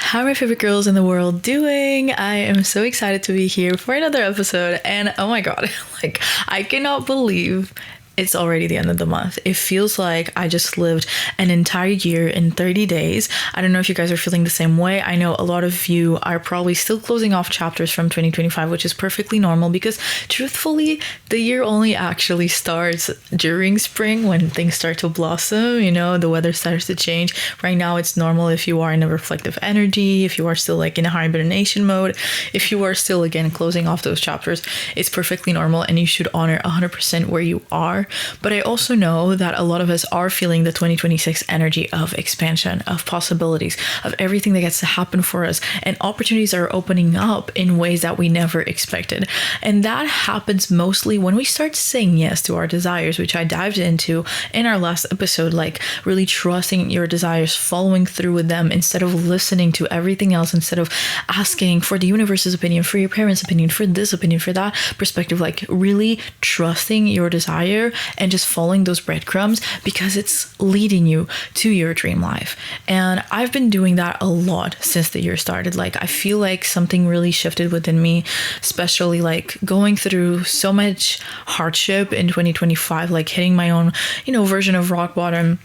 How are my favorite girls in the world doing? I am so excited to be here for another episode, and oh my god, like I cannot believe it's already the end of the month. It feels like I just lived an entire year in 30 days. I don't know if you guys are feeling the same way. I know a lot of you are probably still closing off chapters from 2025, which is perfectly normal because truthfully, the year only actually starts during spring when things start to blossom, the weather starts to change. Right now, it's normal if you are in a reflective energy, if you are still like in a hibernation mode, if you are still again closing off those chapters, it's perfectly normal and you should honor 100% where you are. But I also know that a lot of us are feeling the 2026 energy of expansion, of possibilities, of everything that gets to happen for us, and opportunities are opening up in ways that we never expected. And that happens mostly when we start saying yes to our desires, which I dived into in our last episode, like really trusting your desires, following through with them instead of listening to everything else, instead of asking for the universe's opinion, for your parents' opinion, for this opinion, for that perspective, like really trusting your desire and just following those breadcrumbs because it's leading you to your dream life. And I've been doing that a lot since the year started. Like I feel like something really shifted within me, especially like going through so much hardship in 2025, like hitting my own, version of rock bottom.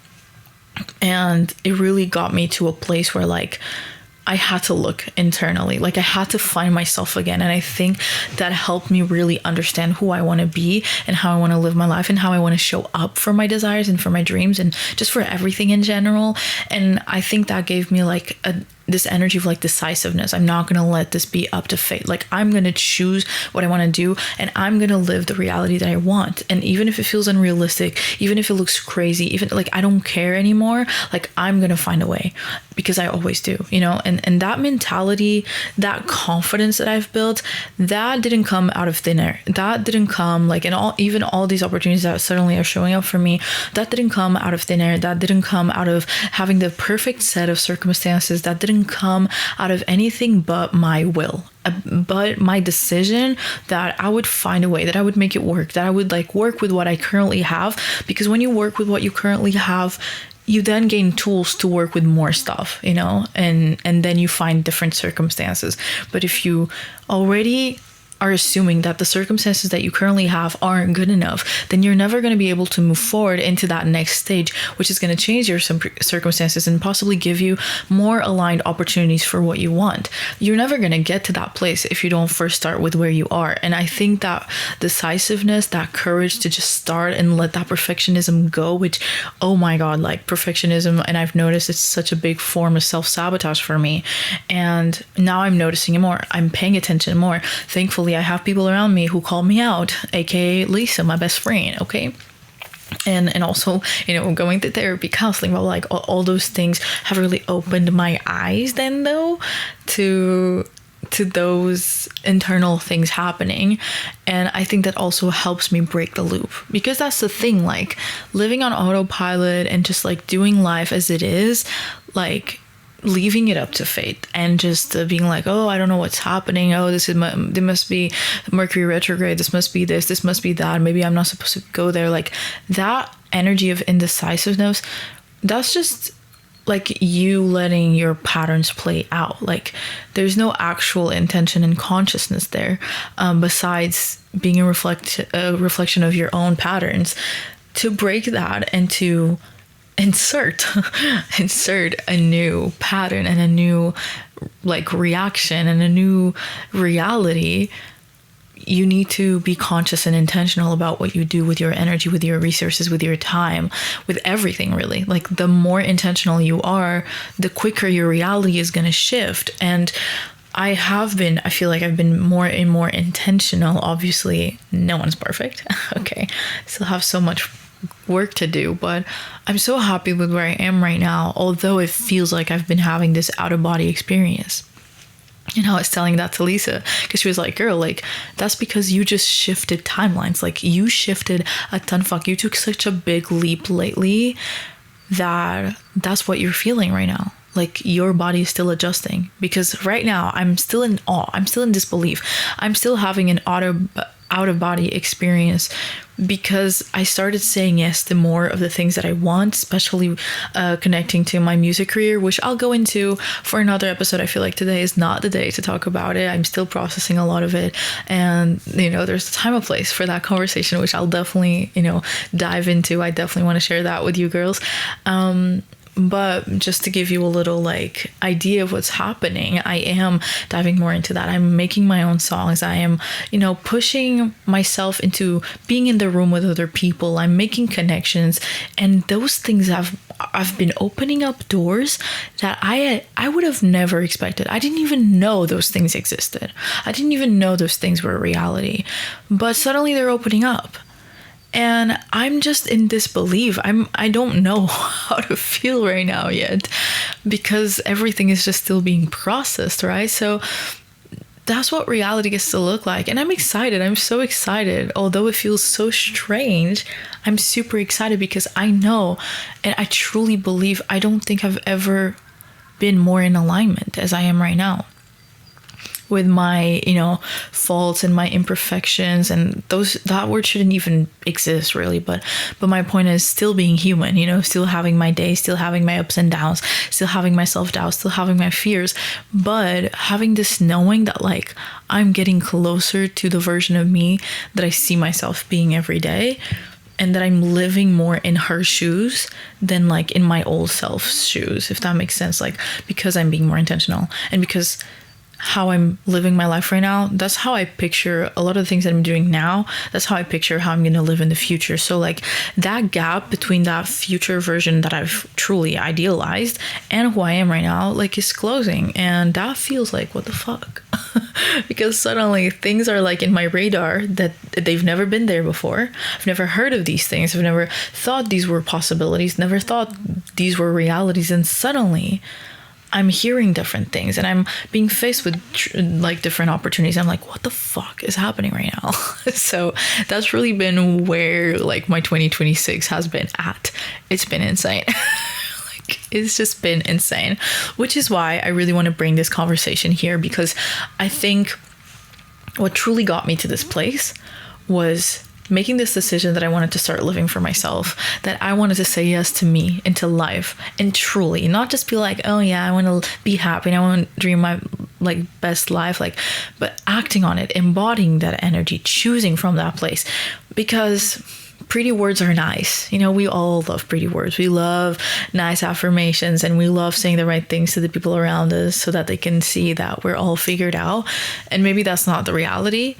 And it really got me to a place where like I had to look internally, like I had to find myself again. And I think that helped me really understand who I want to be and how I want to live my life and how I want to show up for my desires and for my dreams and just for everything in general. And I think that gave me like this energy of like decisiveness. I'm not going to let this be up to fate. Like I'm going to choose what I want to do and I'm going to live the reality that I want. And even if it feels unrealistic, even if it looks crazy, even like I don't care anymore, like I'm going to find a way because I always do, and that mentality, that confidence that I've built, that didn't come out of thin air. That didn't come like even all these opportunities that suddenly are showing up for me, that didn't come out of thin air. That didn't come out of having the perfect set of circumstances. That didn't come out of anything but my will, but my decision that I would find a way, that I would make it work, that I would like work with what I currently have. Because when you work with what you currently have, you then gain tools to work with more stuff, and then you find different circumstances. But if you already are assuming that the circumstances that you currently have aren't good enough, then you're never going to be able to move forward into that next stage, which is going to change your circumstances and possibly give you more aligned opportunities for what you want. You're never going to get to that place if you don't first start with where you are. And I think that decisiveness, that courage to just start and let that perfectionism go, which, oh my God, like perfectionism, and I've noticed it's such a big form of self-sabotage for me. And now I'm noticing it more. I'm paying attention more. Thankfully, I have people around me who call me out, aka Lisa, my best friend, okay? And also, going to therapy, counseling, but like all those things have really opened my eyes then though to those internal things happening. And I think that also helps me break the loop, because that's the thing, like living on autopilot and just like doing life as it is, like leaving it up to fate and just being like, oh, I don't know what's happening. Oh, there must be Mercury retrograde. This must be this must be that. Maybe I'm not supposed to go there. Like that energy of indecisiveness, that's just like you letting your patterns play out. Like there's no actual intention and consciousness there, besides being a reflection of your own patterns. To break that and to insert a new pattern and a new like reaction and a new reality, you need to be conscious and intentional about what you do with your energy, with your resources, with your time, with everything really. Like the more intentional you are, the quicker your reality is going to shift. And I feel like I've been more and more intentional. Obviously, no one's perfect. Okay. Still have so much work to do, but I'm so happy with where I am right now, although it feels like I've been having this out-of-body experience. And I was telling that to Lisa because she was like, girl, like that's because you just shifted timelines. Like you shifted a ton. You took such a big leap lately that's what you're feeling right now. Like your body is still adjusting, because right now I'm still in awe. I'm still in disbelief. I'm still having an out of body experience, because I started saying yes to more of the things that I want, especially connecting to my music career, which I'll go into for another episode. I feel like today is not the day to talk about it. I'm still processing a lot of it. And, there's a time and place for that conversation, which I'll definitely, dive into. I definitely want to share that with you girls. But just to give you a little idea of what's happening, I am diving more into that. I'm making my own songs. I am, pushing myself into being in the room with other people. I'm making connections, and those things I've been opening up doors that I would have never expected. I didn't even know those things existed. I didn't even know those things were a reality, but suddenly they're opening up. And I'm just in disbelief. I don't know how to feel right now yet, because everything is just still being processed, right? So that's what reality gets to look like. And I'm excited. I'm so excited. Although it feels so strange, I'm super excited because I know, and I truly believe, I don't think I've ever been more in alignment as I am right now, with my, faults and my imperfections, and that word shouldn't even exist really, but my point is still being human, still having my days, still having my ups and downs, still having my self-doubt, still having my fears, but having this knowing that I'm getting closer to the version of me that I see myself being every day, and that I'm living more in her shoes than in my old self's shoes, if that makes sense, because I'm being more intentional, and because how I'm living my life right now, that's how I picture a lot of the things that I'm doing now. That's how I picture how I'm going to live in the future. So that gap between that future version that I've truly idealized and who I am right now, is closing. And that feels what the fuck? Because suddenly things are in my radar that they've never been there before. I've never heard of these things. I've never thought these were possibilities, never thought these were realities. And suddenly I'm hearing different things, and I'm being faced with different opportunities. I'm what the fuck is happening right now? So that's really been where my 2026 has been at. It's been insane. It's just been insane, which is why I really want to bring this conversation here, because I think what truly got me to this place was making this decision that I wanted to start living for myself, that I wanted to say yes to me, into life, and truly not just be oh yeah, I want to be happy and I want to dream my best life, but acting on it, embodying that energy, choosing from that place. Because pretty words are nice. We all love pretty words. We love nice affirmations, and we love saying the right things to the people around us so that they can see that we're all figured out. And maybe that's not the reality.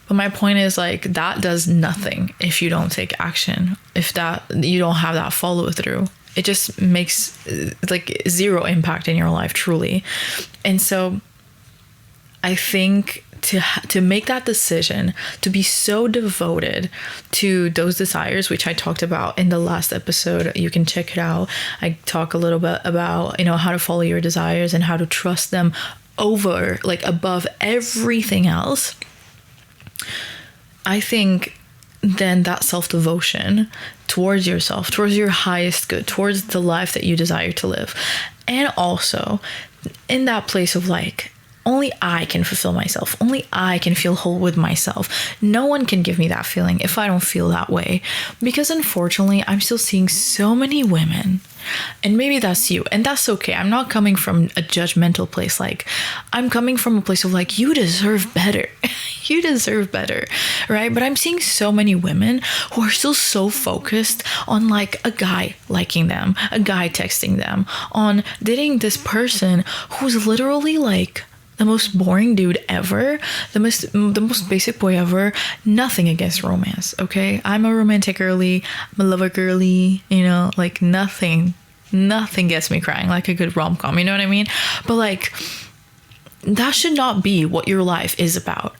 But my point is that does nothing if you don't take action, if you don't have that follow through. It just makes zero impact in your life, truly. And so I think to make that decision, to be so devoted to those desires, which I talked about in the last episode, you can check it out. I talk a little bit about, how to follow your desires and how to trust them over, above everything else. I think then that self-devotion towards yourself, towards your highest good, towards the life that you desire to live, and also in that place of only I can fulfill myself. Only I can feel whole with myself. No one can give me that feeling if I don't feel that way. Because unfortunately, I'm still seeing so many women, and maybe that's you, and that's okay. I'm not coming from a judgmental place. I'm coming from a place of you deserve better. You deserve better, right? But I'm seeing so many women who are still so focused on a guy liking them, a guy texting them, on dating this person who's literally the most boring dude ever, the most basic boy ever. Nothing against romance, okay? I'm a romantic girly, I'm a lover girly, nothing gets me crying like a good rom-com, you know what I mean? But that should not be what your life is about.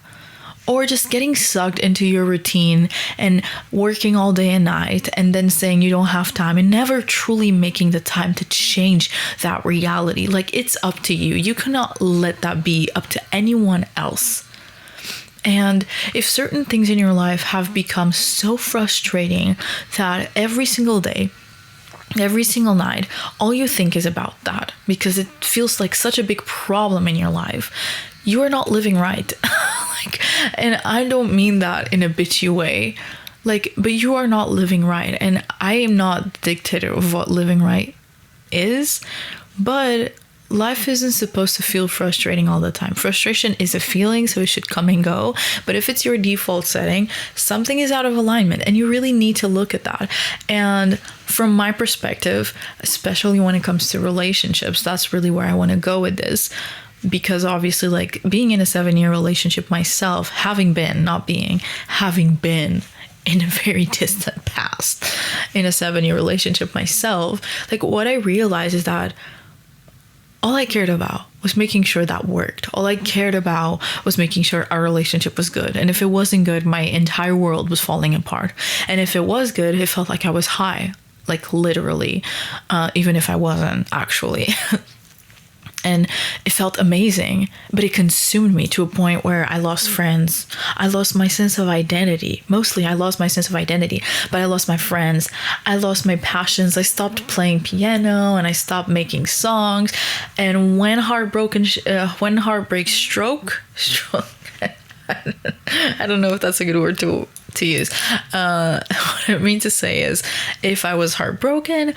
Or just getting sucked into your routine and working all day and night and then saying you don't have time and never truly making the time to change that reality. It's up to you. You cannot let that be up to anyone else. And if certain things in your life have become so frustrating that every single day, every single night, all you think is about that because it feels like such a big problem in your life, you are not living right. And I don't mean that in a bitchy way. Like, but you are not living right. And I am not the dictator of what living right is. But life isn't supposed to feel frustrating all the time. Frustration is a feeling, so it should come and go. But if it's your default setting, something is out of alignment, and you really need to look at that. And from my perspective, especially when it comes to relationships, that's really where I want to go with this. Because obviously, like, being in a 7-year relationship myself, having been in a very distant past in a 7-year relationship myself, like, what I realized is that all I cared about was making sure that worked. All I cared about was making sure our relationship was good. And if it wasn't good, my entire world was falling apart. And if it was good, it felt like I was high, like literally, even if I wasn't actually. And it felt amazing, but it consumed me to a point where I lost friends. I lost my sense of identity. Mostly I lost my sense of identity, but I lost my friends. I lost my passions. I stopped playing piano and I stopped making songs. And when heartbreak struck, I don't know if that's a good word to use. What I mean to say is, if I was heartbroken,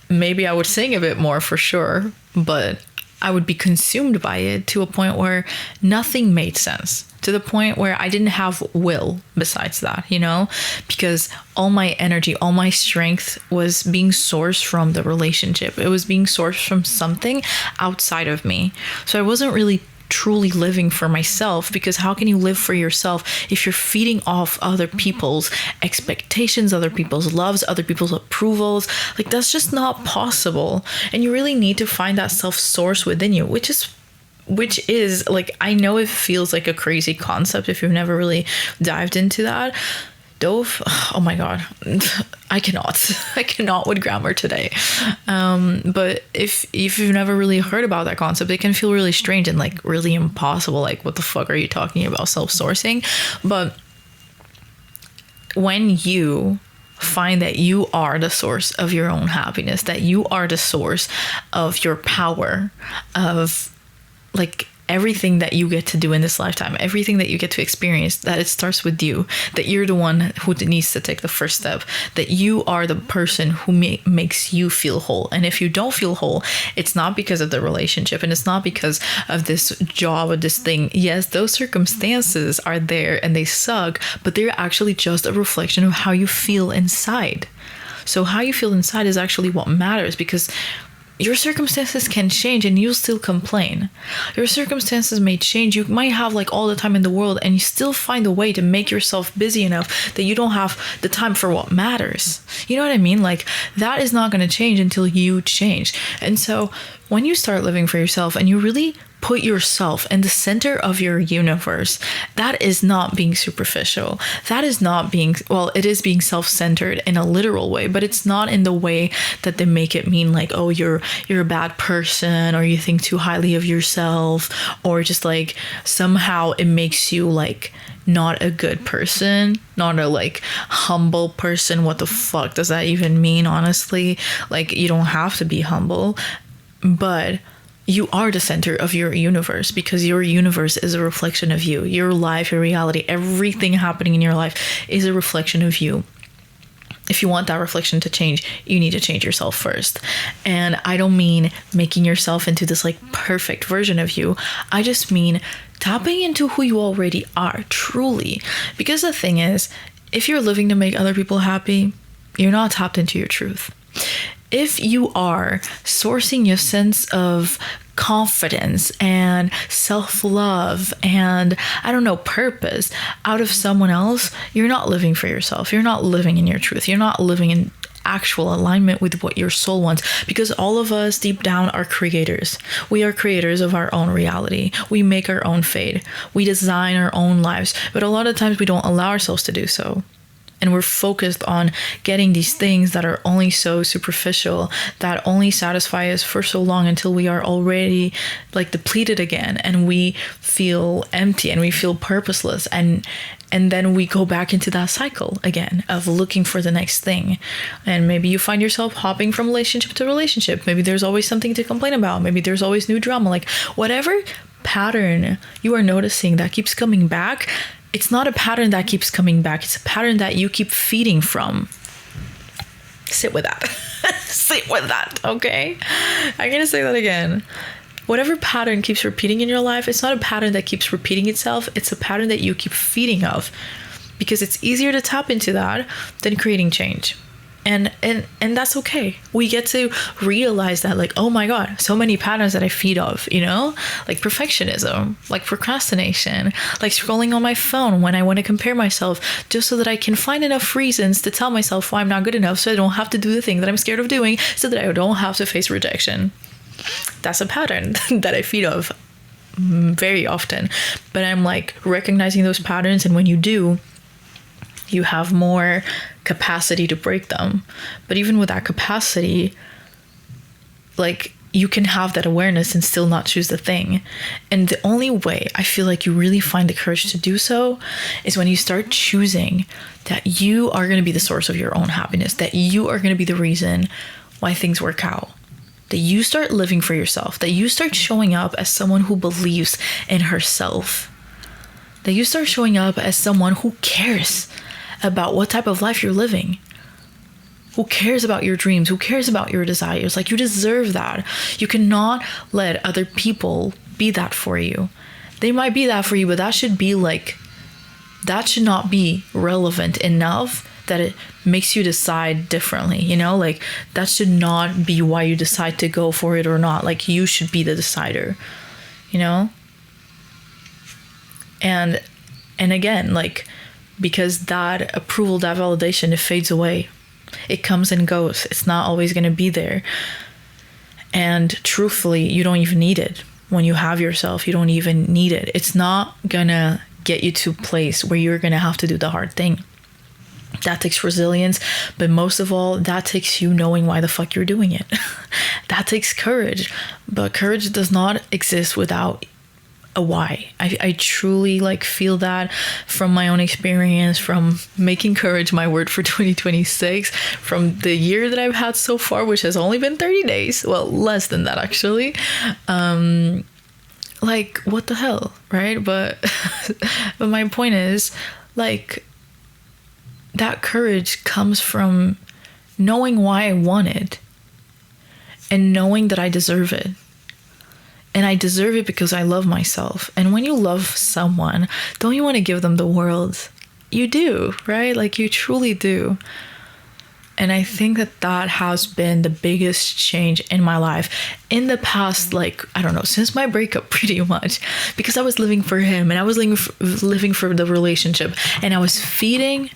maybe I would sing a bit more for sure, but I would be consumed by it to a point where nothing made sense, to the point where I didn't have will besides that, you know, because all my energy, all my strength was being sourced from the relationship. It was being sourced from something outside of me. So I wasn't really truly living for myself, because how can you live for yourself if you're feeding off other people's expectations, other people's loves, other people's approvals? Like, that's just not possible. And you really need to find that self-source within you, which is like, I know it feels like a crazy concept if you've never really dived into that. Dove, oh my god, I cannot with grammar today. But if you've never really heard about that concept, it can feel really strange and like really impossible. Like, what the fuck are you talking about, self-sourcing? But when you find that you are the source of your own happiness, that you are the source of your power, of like everything that you get to do in this lifetime, everything that you get to experience, that it starts with you, that you're the one who needs to take the first step, that you are the person who makes you feel whole. And if you don't feel whole, it's not because of the relationship, and it's not because of this job or this thing. Yes, those circumstances are there and they suck, but they're actually just a reflection of how you feel inside. So how you feel inside is actually what matters, because your circumstances can change and you'll still complain. Your circumstances may change. You might have like all the time in the world, and you still find a way to make yourself busy enough that you don't have the time for what matters. You know what I mean? Like, that is not going to change until you change. And so when you start living for yourself and you really put yourself in the center of your universe, that is not being superficial. That is not being, well, it is being self-centered in a literal way, but it's not in the way that they make it mean like, oh, you're a bad person, or you think too highly of yourself, or just like somehow it makes you like not a good person, not a like humble person. What the fuck does that even mean, honestly? Like, you don't have to be humble, but you are the center of your universe, because your universe is a reflection of you. Your life, your reality, everything happening in your life is a reflection of you. If you want that reflection to change, you need to change yourself first. And I don't mean making yourself into this like perfect version of you. I just mean tapping into who you already are, truly. Because the thing is, if you're living to make other people happy, you're not tapped into your truth. If you are sourcing your sense of confidence and self-love and, I don't know, purpose out of someone else, you're not living for yourself. You're not living in your truth. You're not living in actual alignment with what your soul wants, because all of us deep down are creators. We are creators of our own reality. We make our own fate. We design our own lives, but a lot of times we don't allow ourselves to do so. And we're focused on getting these things that are only so superficial, that only satisfy us for so long until we are already like depleted again, and we feel empty and we feel purposeless, and then we go back into that cycle again of looking for the next thing. And maybe you find yourself hopping from relationship to relationship. Maybe there's always something to complain about. Maybe there's always new drama. Like, whatever pattern you are noticing that keeps coming back, it's not a pattern that keeps coming back. It's a pattern that you keep feeding from. Sit with that. Sit with that, okay? I'm going to say that again. Whatever pattern keeps repeating in your life, it's not a pattern that keeps repeating itself. It's a pattern that you keep feeding of, because it's easier to tap into that than creating change. And that's okay. We get to realize that, like, oh my God, so many patterns that I feed off, you know, like perfectionism, like procrastination, like scrolling on my phone when I want to compare myself, just so that I can find enough reasons to tell myself why I'm not good enough, so I don't have to do the thing that I'm scared of doing, so that I don't have to face rejection. That's a pattern that I feed off very often. But I'm like recognizing those patterns, and when you do, you have more capacity to break them. But even with that capacity, like, you can have that awareness and still not choose the thing. And the only way I feel like you really find the courage to do so is when you start choosing that you are going to be the source of your own happiness, that you are going to be the reason why things work out, that you start living for yourself, that you start showing up as someone who believes in herself, that you start showing up as someone who cares about what type of life you're living, who cares about your dreams, who cares about your desires. Like, you deserve that. You cannot let other people be that for you. They might be that for you, but that should not be relevant enough that it makes you decide differently, you know? Like, that should not be why you decide to go for it or not. Like, you should be the decider, you know? And again, like, because that approval, that validation, it fades away. It comes and goes. It's not always going to be there. And truthfully, you don't even need it. When you have yourself, you don't even need it. It's not going to get you to a place where you're going to have to do the hard thing. That takes resilience, but most of all, that takes you knowing why the fuck you're doing it. That takes courage, but courage does not exist without a why. I truly like feel that from my own experience, from making courage my word for 2026, from the year that I've had so far, which has only been 30 days. Well, less than that, actually. Like, what the hell, right? But my point is, like, that courage comes from knowing why I want it and knowing that I deserve it. And I deserve it because I love myself. And when you love someone, don't you want to give them the world? You do, right? Like, you truly do. And I think that has been the biggest change in my life in the past, like, I don't know, since my breakup, pretty much, because I was living for him and I was living for the relationship, and I was feeding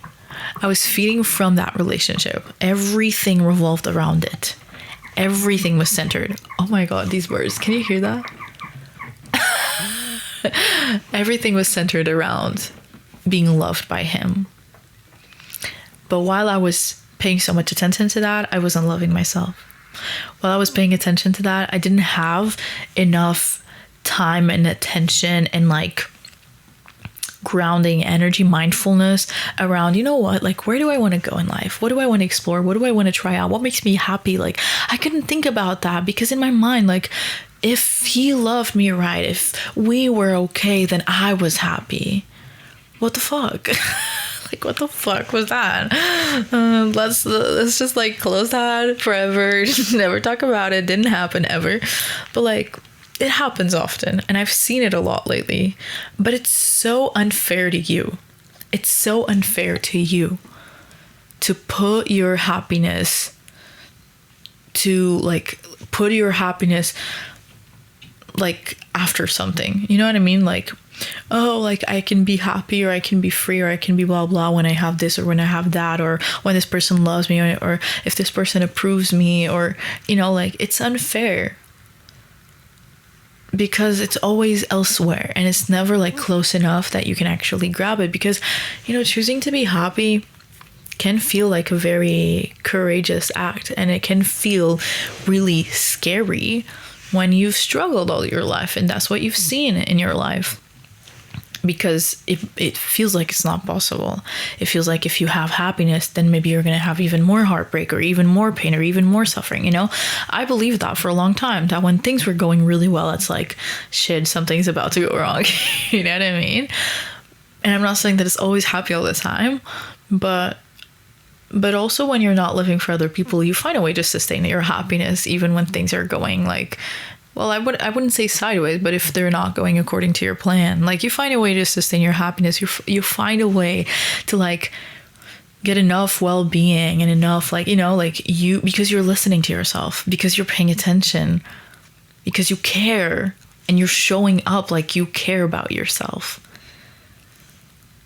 from that relationship. Everything revolved around it. Everything was centered. Oh my God, these words. Can you hear that? Everything was centered around being loved by him. But while I was paying so much attention to that, I wasn't loving myself. While I was paying attention to that, I didn't have enough time and attention and like grounding energy, mindfulness around, you know what, like, where do I want to go in life? What do I want to explore? What do I want to try out? What makes me happy? Like, I couldn't think about that because in my mind, like, if he loved me right, if we were okay, then I was happy. What the fuck? Like, what the fuck was that? Let's just like close that forever. Never talk about it. Didn't happen ever. But like, it happens often, and I've seen it a lot lately, but it's so unfair to you. It's so unfair to you to put your happiness like after something. You know what I mean? Like, oh, like, I can be happy or I can be free or I can be blah blah when I have this or when I have that, or when this person loves me, or if this person approves me, or, you know, like, it's unfair. Because it's always elsewhere and it's never like close enough that you can actually grab it. Because, you know, choosing to be happy can feel like a very courageous act, and it can feel really scary when you've struggled all your life and that's what you've seen in your life. Because it feels like it's not possible. It feels like if you have happiness, then maybe you're going to have even more heartbreak or even more pain or even more suffering, you know? I believed that for a long time, that when things were going really well, it's like, shit, something's about to go wrong. You know what I mean? And I'm not saying that it's always happy all the time, but also when you're not living for other people, you find a way to sustain your happiness even when things are going like, well, I wouldn't say sideways, but if they're not going according to your plan, like you find a way to sustain your happiness. You find a way to like get enough well-being and enough like, you know, like you, because you're listening to yourself, because you're paying attention, because you care and you're showing up like you care about yourself.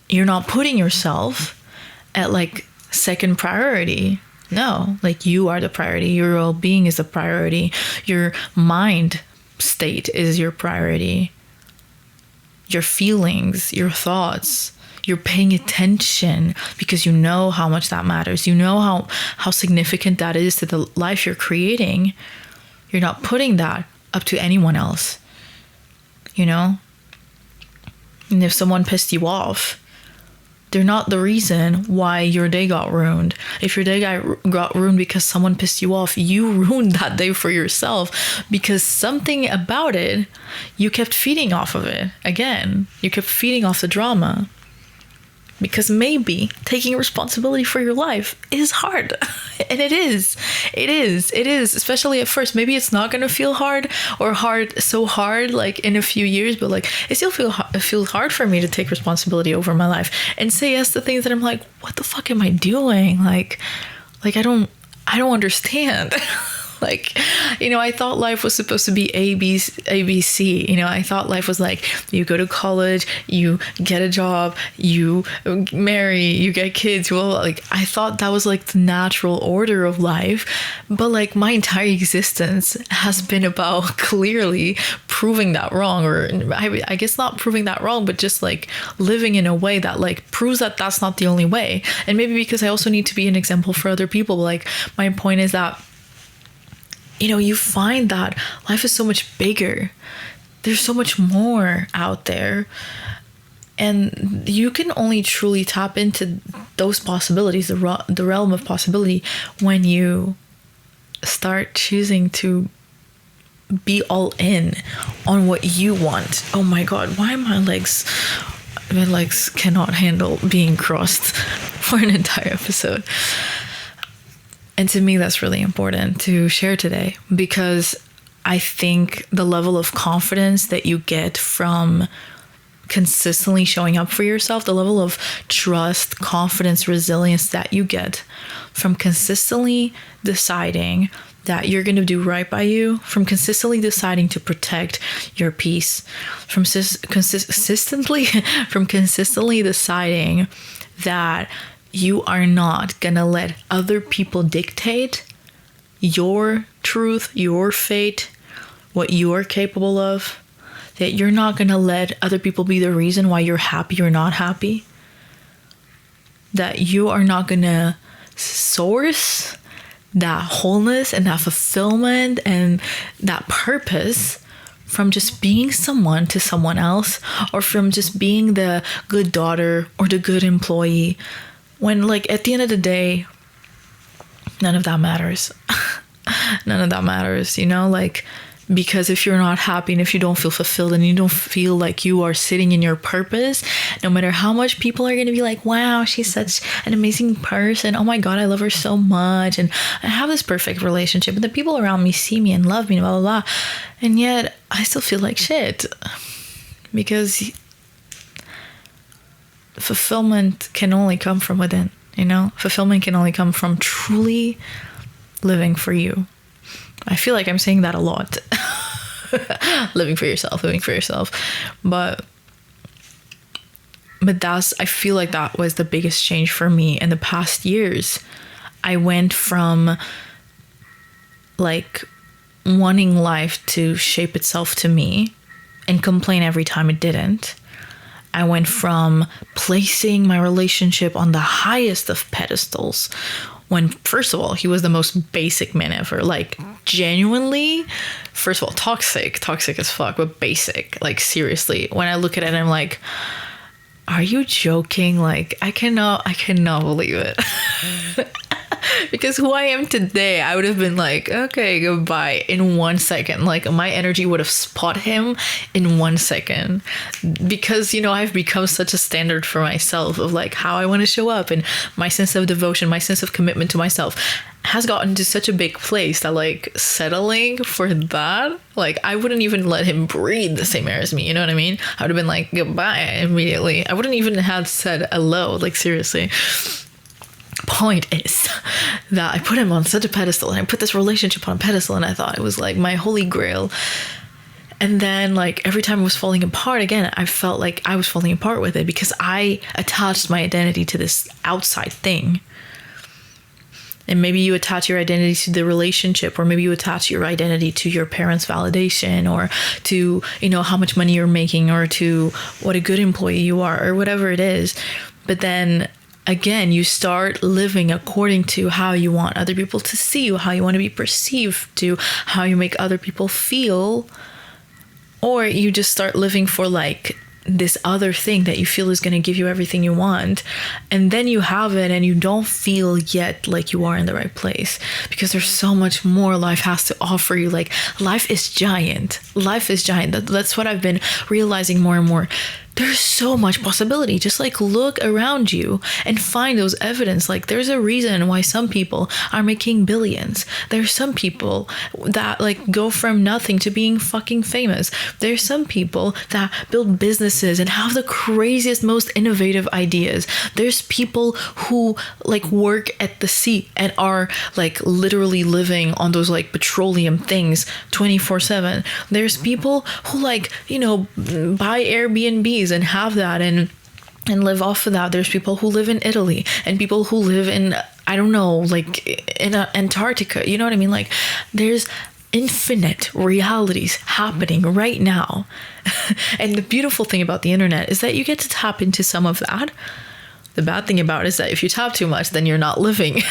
You're not putting yourself at like second priority. No, like you are the priority. Your well-being is the priority. Your mind state is your priority. Your feelings, your thoughts, you're paying attention because you know how much that matters. You know how significant that is to the life you're creating. You're not putting that up to anyone else, you know? And if someone pissed you off, they're not the reason why your day got ruined. If your day got ruined because someone pissed you off, you ruined that day for yourself because something about it, you kept feeding off of it. Again, you kept feeding off the drama. Because maybe taking responsibility for your life is hard. And it is, especially at first. Maybe it's not going to feel hard or so hard like in a few years, but like it still feels hard for me to take responsibility over my life and say yes to things that I'm like, what the fuck am I doing? Like I don't understand. Like, you know, I thought life was supposed to be ABC. You know, I thought life was like, you go to college, you get a job, you marry, you get kids. Well, like, I thought that was like the natural order of life. But like my entire existence has been about clearly proving that wrong, or I guess not proving that wrong, but just like living in a way that like proves that that's not the only way. And maybe because I also need to be an example for other people. Like my point is that, you know, you find that life is so much bigger. There's so much more out there. And you can only truly tap into those possibilities, the realm of possibility, when you start choosing to be all in on what you want. Oh my God, why my legs cannot handle being crossed for an entire episode. And to me, that's really important to share today, because I think the level of confidence that you get from consistently showing up for yourself, the level of trust, confidence, resilience that you get from consistently deciding that you're going to do right by you, from consistently deciding to protect your peace, from consistently deciding that you are not gonna let other people dictate your truth, your fate, what you are capable of. That you're not gonna let other people be the reason why you're happy or not happy. That you are not gonna source that wholeness and that fulfillment and that purpose from just being someone to someone else, or from just being the good daughter or the good employee. When, like, at the end of the day, none of that matters. None of that matters, you know? Like, because if you're not happy and if you don't feel fulfilled and you don't feel like you are sitting in your purpose, no matter how much people are going to be like, wow, she's such an amazing person. Oh my God, I love her so much. And I have this perfect relationship. And the people around me see me and love me and blah, blah, blah. And yet I still feel like shit. Because fulfillment can only come from within, you know? Fulfillment can only come from truly living for you. I feel like I'm saying that a lot. living for yourself. But I feel like that was the biggest change for me in the past years. I went from like wanting life to shape itself to me and complain every time it didn't. I went from placing my relationship on the highest of pedestals when, first of all, he was the most basic man ever. Like, genuinely, first of all, toxic as fuck, but basic. Like, seriously, when I look at it, I'm like, are you joking? Like, I cannot believe it. Because who I am today, I would have been like, okay, goodbye in 1 second. Like my energy would have spot him in 1 second. Because, you know, I've become such a standard for myself of like how I want to show up, and my sense of devotion, my sense of commitment to myself has gotten to such a big place that like settling for that, like I wouldn't even let him breathe the same air as me. You know what I mean? I would have been like, goodbye immediately. I wouldn't even have said hello. Like seriously. Point is that I put him on such a pedestal, and I put this relationship on a pedestal, and I thought it was like my holy grail. And then like every time it was falling apart again, I felt like I was falling apart with it because I attached my identity to this outside thing. And maybe you attach your identity to the relationship, or maybe you attach your identity to your parents' validation, or to, you know, how much money you're making, or to what a good employee you are, or whatever it is. But then again, you start living according to how you want other people to see you, how you want to be perceived, to how you make other people feel. Or you just start living for like this other thing that you feel is going to give you everything you want, and then you have it and you don't feel yet like you are in the right place, because there's so much more life has to offer you. Like life is giant. That's what I've been realizing more and more. There's so much possibility. Just like look around you and find those evidence. Like there's a reason why some people are making billions. There's some people that like go from nothing to being fucking famous. There's some people that build businesses and have the craziest, most innovative ideas. There's people who like work at the sea and are like literally living on those like petroleum things 24/7. There's people who like, you know, buy Airbnbs and have that and live off of that. There's people who live in Italy and people who live in, I don't know, like in Antarctica. You know what I mean? Like there's infinite realities happening right now. And the beautiful thing about the internet is that you get to tap into some of that. The bad thing about it is that if you tap too much, then you're not living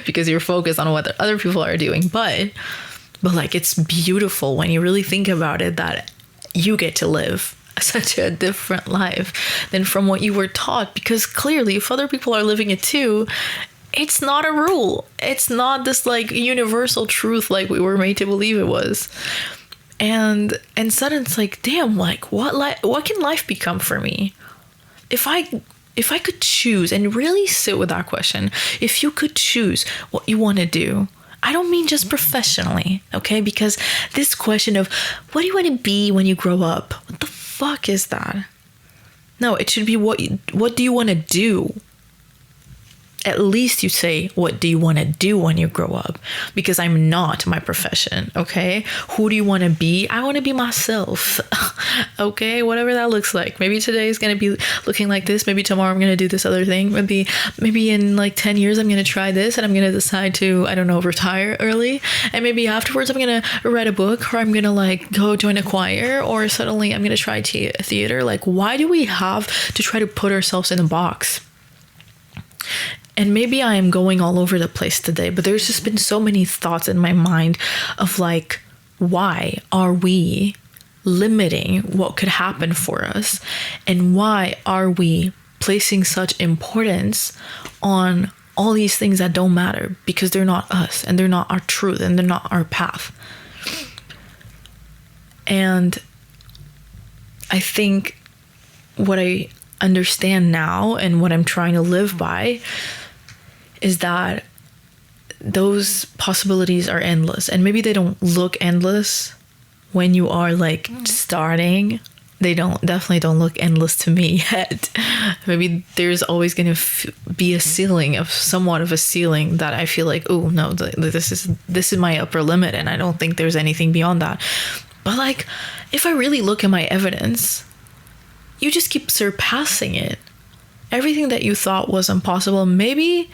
because you're focused on what other people are doing. But like it's beautiful when you really think about it, that you get to live such a different life than from what you were taught. Because clearly if other people are living it too, it's not a rule. It's not this like universal truth like we were made to believe it was. And suddenly it's like, damn, like what can life become for me? If I could choose and really sit with that question, if you could choose what you want to do, I don't mean just professionally, okay? Because this question of what do you want to be when you grow up? What the fuck is that? No, it should be what do you want to do? At least you say, what do you want to do when you grow up? Because I'm not my profession, okay? Who do you want to be? I want to be myself, okay? Whatever that looks like. Maybe today is going to be looking like this. Maybe tomorrow I'm going to do this other thing. Maybe in like 10 years I'm going to try this and I'm going to decide to, I don't know, retire early. And maybe afterwards I'm going to write a book, or I'm going to like go join a choir, or suddenly I'm going to try theater. Like, why do we have to try to put ourselves in a box? And maybe I am going all over the place today, but there's just been so many thoughts in my mind of like, why are we limiting what could happen for us? And why are we placing such importance on all these things that don't matter? Because they're not us, and they're not our truth, and they're not our path. And I think what I understand now and what I'm trying to live by is that those possibilities are endless. And maybe they don't look endless when you are like starting. They definitely don't look endless to me yet. Maybe there's always going to be a ceiling, of somewhat of a ceiling, that I feel like, oh no, this is my upper limit, and I don't think there's anything beyond that. But like, if I really look at my evidence, you just keep surpassing it. Everything that you thought was impossible, maybe,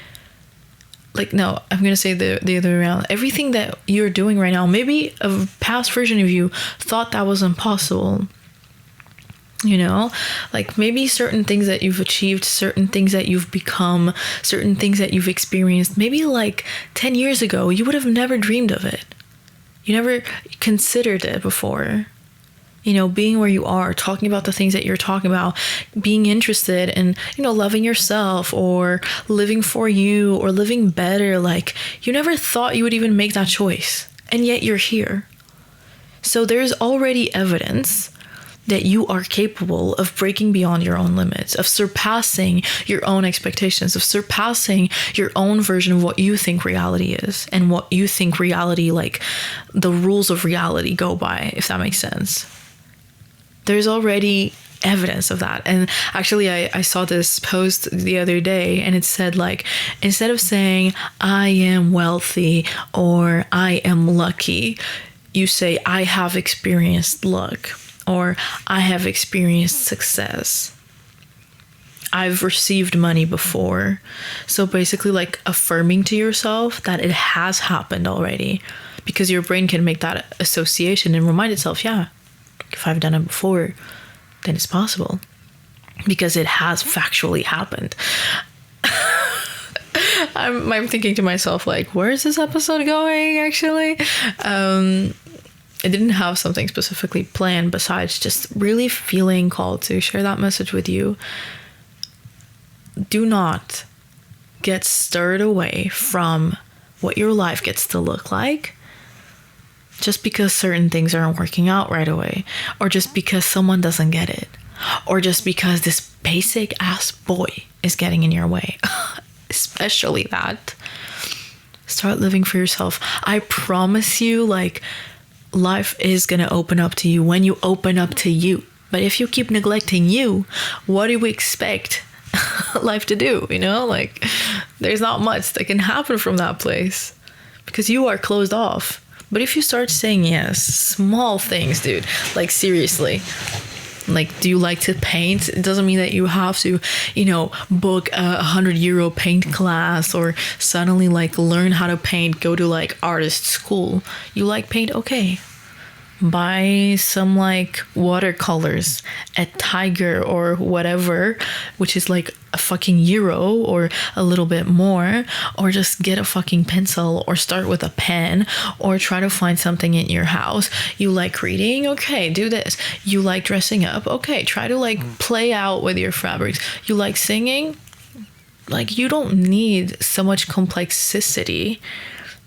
like, no, I'm going to say the other way around. Everything that you're doing right now, maybe a past version of you thought that was impossible. You know, like maybe certain things that you've achieved, certain things that you've become, certain things that you've experienced, maybe like 10 years ago, you would have never dreamed of it. You never considered it before. being where you are, talking about the things that you're talking about, being interested in, loving yourself or living for you or living better. Like, you never thought you would even make that choice, and yet you're here. So there's already evidence that you are capable of breaking beyond your own limits, of surpassing your own expectations, of surpassing your own version of what you think reality is and what you think reality, like the rules of reality, go by, if that makes sense. There's already evidence of that. And actually, I saw this post the other day, and it said, like, instead of saying I am wealthy or I am lucky, you say I have experienced luck, or I have experienced success. I've received money before. So basically, like, affirming to yourself that it has happened already, because your brain can make that association and remind itself, yeah, if I've done it before, then it's possible, because it has factually happened. I'm thinking to myself, like, where is this episode going, actually? I didn't have something specifically planned besides just really feeling called to share that message with you. Do not get stirred away from what your life gets to look like just because certain things aren't working out right away, or just because someone doesn't get it, or just because this basic ass boy is getting in your way. Especially that. Start living for yourself. I promise you, like, life is gonna open up to you when you open up to you. But if you keep neglecting you, what do we expect life to do? Like, there's not much that can happen from that place because you are closed off. But if you start saying yes, small things, dude, like, seriously, like, do you like to paint? It doesn't mean that you have to, book a €100 paint class or suddenly, like, learn how to paint, go to, like, artist school. You like paint? Okay. Buy some, like, watercolors at Tiger or whatever, which is like a fucking euro or a little bit more, or just get a fucking pencil or start with a pen, or try to find something in your house. You like reading? Okay, do this. You like dressing up? Okay, try to, like, play out with your fabrics. You like singing? Like, you don't need so much complexity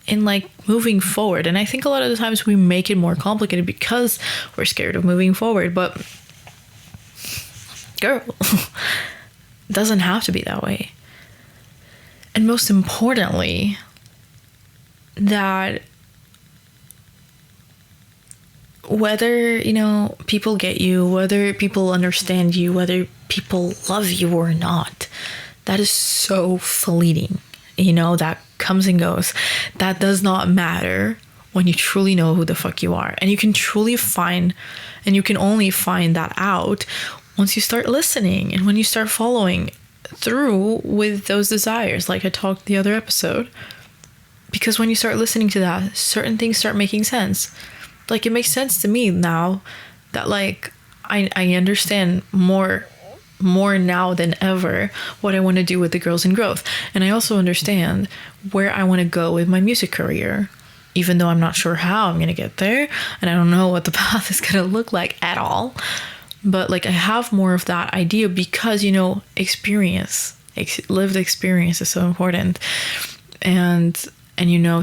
in, like, moving forward. And I think a lot of the times we make it more complicated because we're scared of moving forward. But girl, it doesn't have to be that way. And most importantly, that whether, people get you, whether people understand you, whether people love you or not, that is so fleeting. That comes and goes. That does not matter when you truly know who the fuck you are. And you can truly find, and you can only find that out once you start listening and when you start following through with those desires, like I talked the other episode. Because when you start listening to that, certain things start making sense. Like, it makes sense to me now that, like, I understand more now than ever what I want to do with the Girls in Growth. And I also understand where I want to go with my music career, even though I'm not sure how I'm going to get there. And I don't know what the path is going to look like at all. But, like, I have more of that idea because, experience, lived experience is so important. And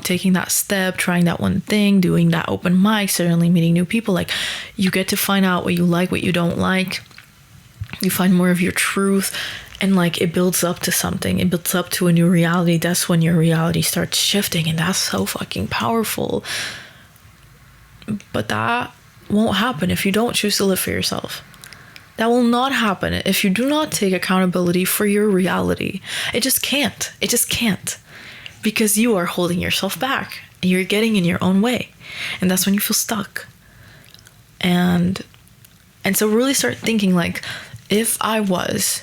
taking that step, trying that one thing, doing that open mic, certainly meeting new people, like, you get to find out what you like, what you don't like. You find more of your truth, and, like, it builds up to something. It builds up to a new reality. That's when your reality starts shifting, and that's so fucking powerful. But that won't happen if you don't choose to live for yourself. That will not happen if you do not take accountability for your reality. It just can't. It just can't. Because you are holding yourself back, and you're getting in your own way. And that's when you feel stuck. And so really start thinking, like, if I was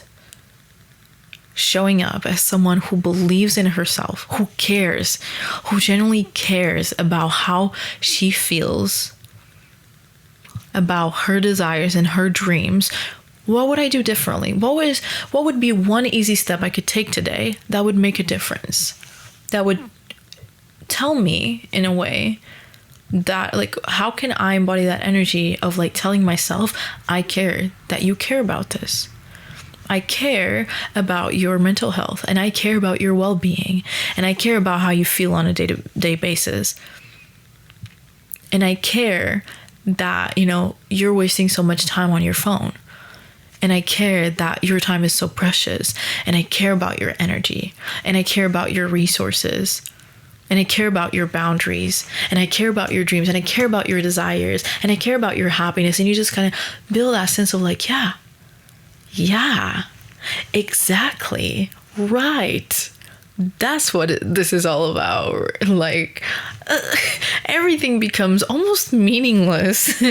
showing up as someone who believes in herself, who cares, who genuinely cares about how she feels, about her desires and her dreams, what would I do differently? What would be one easy step I could take today that would make a difference? That would tell me, in a way, that, like, how can I embody that energy of like telling myself, I care that you care about this. I care about your mental health, and I care about your well-being, and I care about how you feel on a day-to-day basis. And I care that, you're wasting so much time on your phone. And I care that your time is so precious. And I care about your energy. And I care about your resources. And I care about your boundaries. And I care about your dreams. And I care about your desires. And I care about your happiness. And you just kind of build that sense of like, yeah, exactly, right. That's what this is all about. Like, everything becomes almost meaningless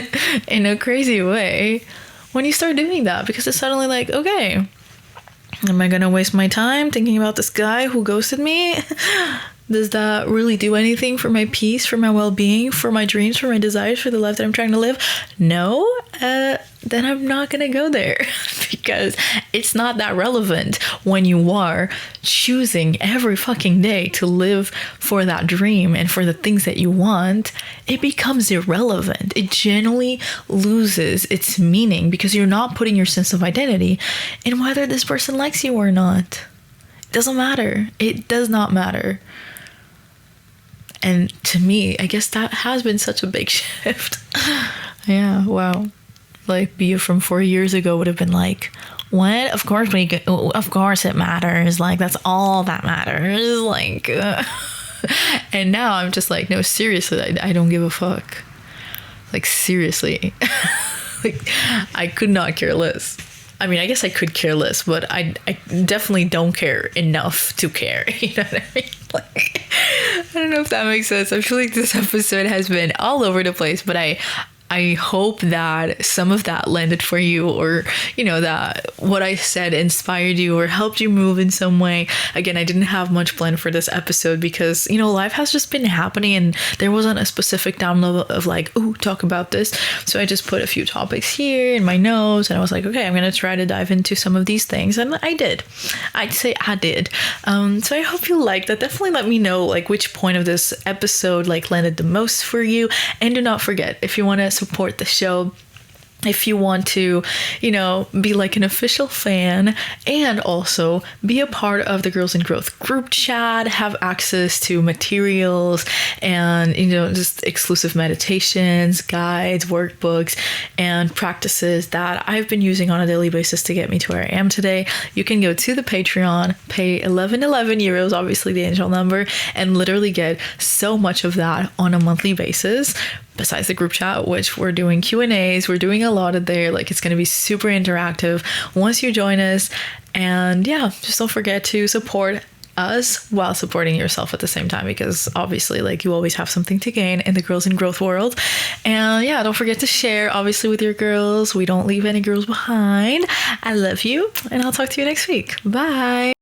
in a crazy way when you start doing that, because it's suddenly like, okay, am I gonna waste my time thinking about this guy who ghosted me? Does that really do anything for my peace, for my well-being, for my dreams, for my desires, for the life that I'm trying to live? No, then I'm not gonna go there because it's not that relevant when you are choosing every fucking day to live for that dream and for the things that you want. It becomes irrelevant. It generally loses its meaning because you're not putting your sense of identity in whether this person likes you or not. It doesn't matter. It does not matter. And to me, I guess that has been such a big shift. Yeah, wow. Like, Bia from 4 years ago would have been like, what? Of course it matters. Like, that's all that matters. Like, and now I'm just like, no, seriously, I don't give a fuck. Like, seriously. Like, I could not care less. I mean, I guess I could care less, but I definitely don't care enough to care. You know what I mean? Like, I don't know if that makes sense. I feel like this episode has been all over the place, but I hope that some of that landed for you, or, that what I said inspired you or helped you move in some way. Again, I didn't have much planned for this episode because, life has just been happening and there wasn't a specific download of like, ooh, talk about this. So I just put a few topics here in my notes and I was like, okay, I'm going to try to dive into some of these things. And I did. I'd say I did. So I hope you liked that. Definitely let me know like which point of this episode like landed the most for you. And do not forget, if you want to support the show, if you want to, be like an official fan and also be a part of the Girls in Growth group chat, have access to materials and, just exclusive meditations, guides, workbooks, and practices that I've been using on a daily basis to get me to where I am today, you can go to the Patreon, pay 1111 euros, obviously the angel number, and literally get so much of that on a monthly basis. Besides the group chat, which we're doing Q&As, we're doing a lot of there. Like, it's going to be super interactive once you join us. And yeah, just don't forget to support us while supporting yourself at the same time, because obviously, like, you always have something to gain in the Girls in Growth world. And yeah, don't forget to share, obviously, with your girls. We don't leave any girls behind. I love you, and I'll talk to you next week. Bye.